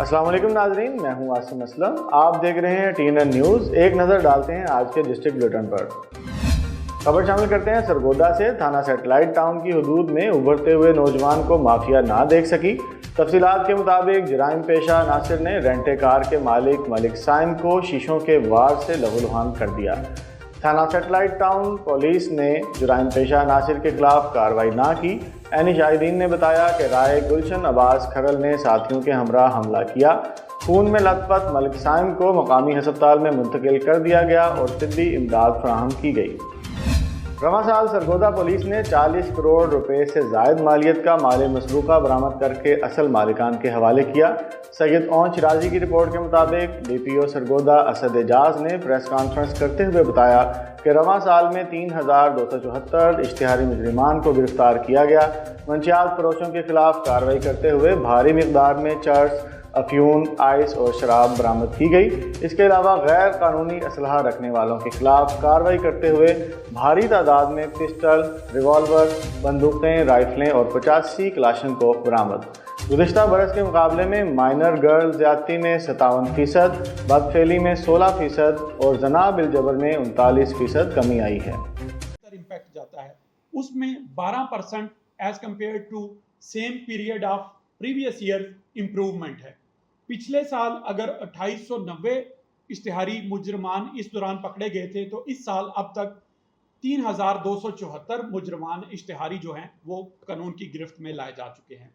السلام علیکم ناظرین، میں ہوں عاصم اسلم۔ آپ دیکھ رہے ہیں TNN نیوز۔ ایک نظر ڈالتے ہیں آج کے ڈسٹرکٹ بلیٹن پر۔ خبر شامل کرتے ہیں سرگودا سے۔ تھانہ سیٹلائٹ ٹاؤن کی حدود میں ابھرتے ہوئے نوجوان کو مافیا نہ دیکھ سکی۔ تفصیلات کے مطابق جرائم پیشہ ناصر نے رینٹے کار کے مالک ملک سائم کو شیشوں کے وار سے لہولہان کر دیا۔ تھانہ سیٹلائٹ ٹاؤن پولیس نے جرائم پیشہ ناصر کے خلاف کارروائی نہ کی۔ عینی شاہدین نے بتایا کہ رائے گلشن عباس کھرل نے ساتھیوں کے ہمراہ حملہ کیا۔ خون میں لت پت ملک سائم کو مقامی ہسپتال میں منتقل کر دیا گیا اور طبی امداد فراہم کی گئی۔ رواں سال سرگودا پولیس نے 40 کروڑ روپے سے زائد مالیت کا مال مسروقہ برآمد کر کے اصل مالکان کے حوالے کیا۔ سید اونچ راضی کی رپورٹ کے مطابق DPO سرگودا اسد اعجاز نے پریس کانفرنس کرتے ہوئے بتایا کہ رواں سال میں 3274 اشتہاری مجرمان کو گرفتار کیا گیا۔ منشیات فروشوں کے خلاف کارروائی کرتے ہوئے بھاری مقدار میں چرس، افیون، آئس اور شراب برآمد کی گئی۔ اس کے علاوہ غیر قانونی اسلحہ رکھنے والوں کے خلاف کارروائی کرتے ہوئے بھاری تعداد میں پسٹل، ریوالور، بندوقیں، رائفلیں اور 85 کلاشنکوف برآمد۔ گزشتہ برس کے مقابلے میں مائنر گرل زیادتی میں 57%، بدفعلی میں 16% اور زنا بالجبر میں 39% کمی آئی ہے۔ امپیکٹ جاتا ہے اس میں 12% as compared to same period of previous year improvement ہے۔ پچھلے سال اگر 2890 اشتہاری مجرمان اس دوران پکڑے گئے تھے تو اس سال اب تک 3274 مجرمان اشتہاری جو ہیں وہ قانون کی گرفت میں لائے جا چکے ہیں۔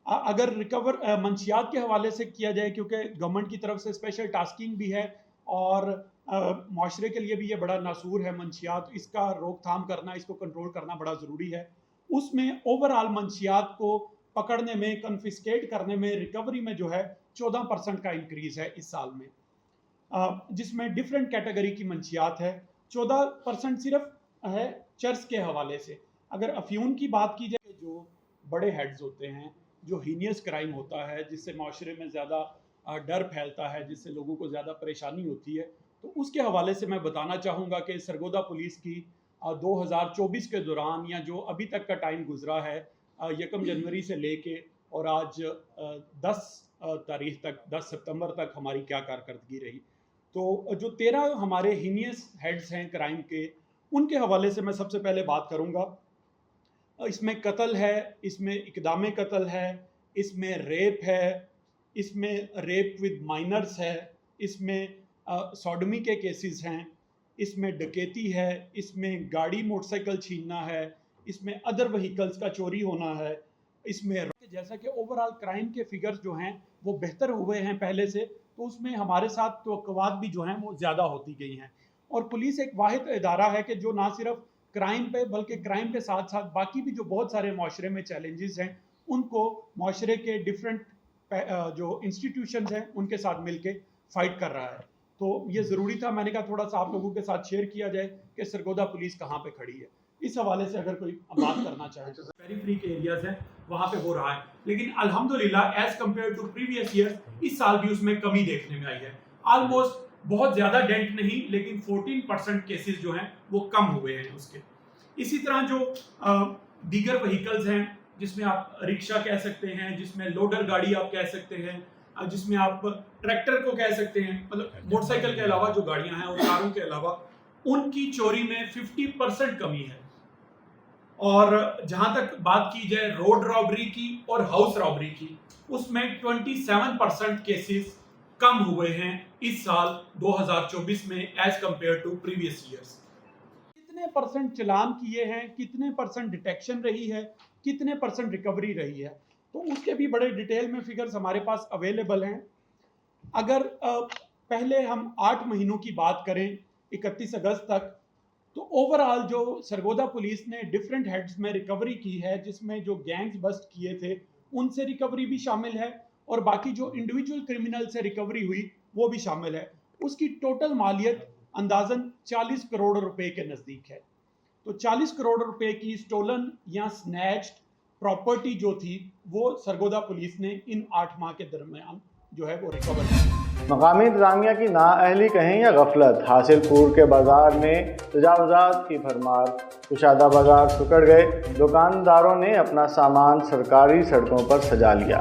اگر ریکور منشیات کے حوالے سے کیا جائے، کیونکہ گورنمنٹ کی طرف سے اسپیشل ٹاسکنگ بھی ہے اور معاشرے کے لیے بھی یہ بڑا ناسور ہے منشیات، اس کا روک تھام کرنا، اس کو کنٹرول کرنا بڑا ضروری ہے۔ اس میں اوور آل منشیات کو پکڑنے میں، کنفسکیٹ کرنے میں، ریکوری میں جو ہے 14% کا انکریز ہے اس سال میں، جس میں ڈیفرنٹ کیٹیگری کی منشیات ہے۔ 14% صرف ہے چرس کے حوالے سے۔ اگر افیون کی بات کی جائے، جو بڑے ہیڈز ہوتے ہیں، جو ہینیس کرائم ہوتا ہے، جس سے معاشرے میں زیادہ ڈر پھیلتا ہے، جس سے لوگوں کو زیادہ پریشانی ہوتی ہے، تو اس کے حوالے سے میں بتانا چاہوں گا کہ سرگودا پولیس کی 2024 کے دوران یا جو ابھی تک کا ٹائم گزرا ہے 1 جنوری سے لے کے اور آج 10 تاریخ تک، 10 ستمبر تک ہماری کیا کارکردگی رہی، تو جو 13 ہمارے ہینیس ہیڈز ہیں کرائم کے، ان کے حوالے سے میں سب سے پہلے بات کروں گا۔ اس میں قتل ہے، اس میں اقدام قتل ہے، اس میں ریپ ہے، اس میں ریپ ود مائنرز ہے، اس میں سوڈمی کے کیسز ہیں، اس میں ڈکیتی ہے، اس میں گاڑی موٹر سائیکل چھیننا ہے، اس میں ادر وہیکلز کا چوری ہونا ہے، اس میں جیسا کہ اوور آل کرائم کے فگرز جو ہیں وہ بہتر ہوئے ہیں پہلے سے، تو اس میں ہمارے ساتھ توقعات بھی جو ہیں وہ زیادہ ہوتی گئی ہیں۔ اور پولیس ایک واحد ادارہ ہے کہ جو نہ صرف کرائم پہ بلکہ کرائم کے ساتھ ساتھ باقی بھی جو بہت سارے معاشرے میں چیلنجز ہیں ان کو معاشرے کے ڈیفرنٹ جو انسٹیٹیوشنز ہیں ان کے ساتھ مل کے فائٹ کر رہا ہے۔ تو یہ ضروری تھا، میں نے کہا تھوڑا سا آپ لوگوں کے ساتھ شیئر کیا جائے کہ سرگودا پولیس کہاں پہ کھڑی ہے۔ اس حوالے سے اگر کوئی بات کرنا چاہے تو پیریفری کے ایریاز ہیں وہاں پہ ہو رہا ہے، لیکن الحمدللہ as compared to previous year اس سال بھی اس میں کمی دیکھنے میں آئی ہے۔ آلموسٹ بہت زیادہ ڈینٹ نہیں، لیکن 14% کیسز جو ہیں وہ کم ہوئے ہیں اس کے۔ اسی طرح جو دیگر وہیکلز ہیں، جس میں آپ رکشہ کہہ سکتے ہیں، جس میں لوڈر گاڑی آپ کہہ سکتے ہیں، جس میں آپ ٹریکٹر کو کہہ سکتے ہیں، مطلب موٹر سائیکل کے علاوہ جو گاڑیاں ہیں اور کاروں کے علاوہ، ان کی چوری میں 50% کمی ہے۔ اور جہاں تک بات کی جائے روڈ رابری کی اور ہاؤس رابری کی، اس میں 27% کیسز کم ہوئے ہیں اس سال 2024 میں as compared to previous years. کتنے پرسنٹ چلان کیے ہیں، کتنے پرسنٹ ڈیٹیکشن رہی ہے، کتنے پرسنٹ ریکوری رہی ہے، تو اس کے بھی بڑے ڈیٹیل میں فگرز ہمارے پاس اویلیبل ہیں۔ اگر پہلے ہم 8 مہینوں کی بات کریں 31 اگست تک، تو اوور آل جو سرگودا پولیس نے ڈیفرنٹ ہیڈز میں ریکوری کی ہے، جس میں جو گینگز بسٹ کیے تھے ان سے ریکوری بھی شامل ہے اور باقی جو انڈیویجول کرمنل سے ریکوری ہوئی وہ بھی شامل ہے، اس کی ٹوٹل مالیت اندازاً 40 کروڑ روپے کے نزدیک ہے۔ تو 40 کروڑ روپے کی سٹولن یا سنیچڈ پراپرٹی جو تھی وہ سرگودا پولیس نے ان 8 ماہ کے درمیان جو ہے وہ ریکور کی۔ مقامی انتظامیہ کی نااہلی کہیں یا غفلت، حاصل پور کے بازار میں تجاوزات کی بھرمار، کشادہ بازار سکڑ گئے، دکانداروں نے اپنا سامان سرکاری سڑکوں پر سجا لیا۔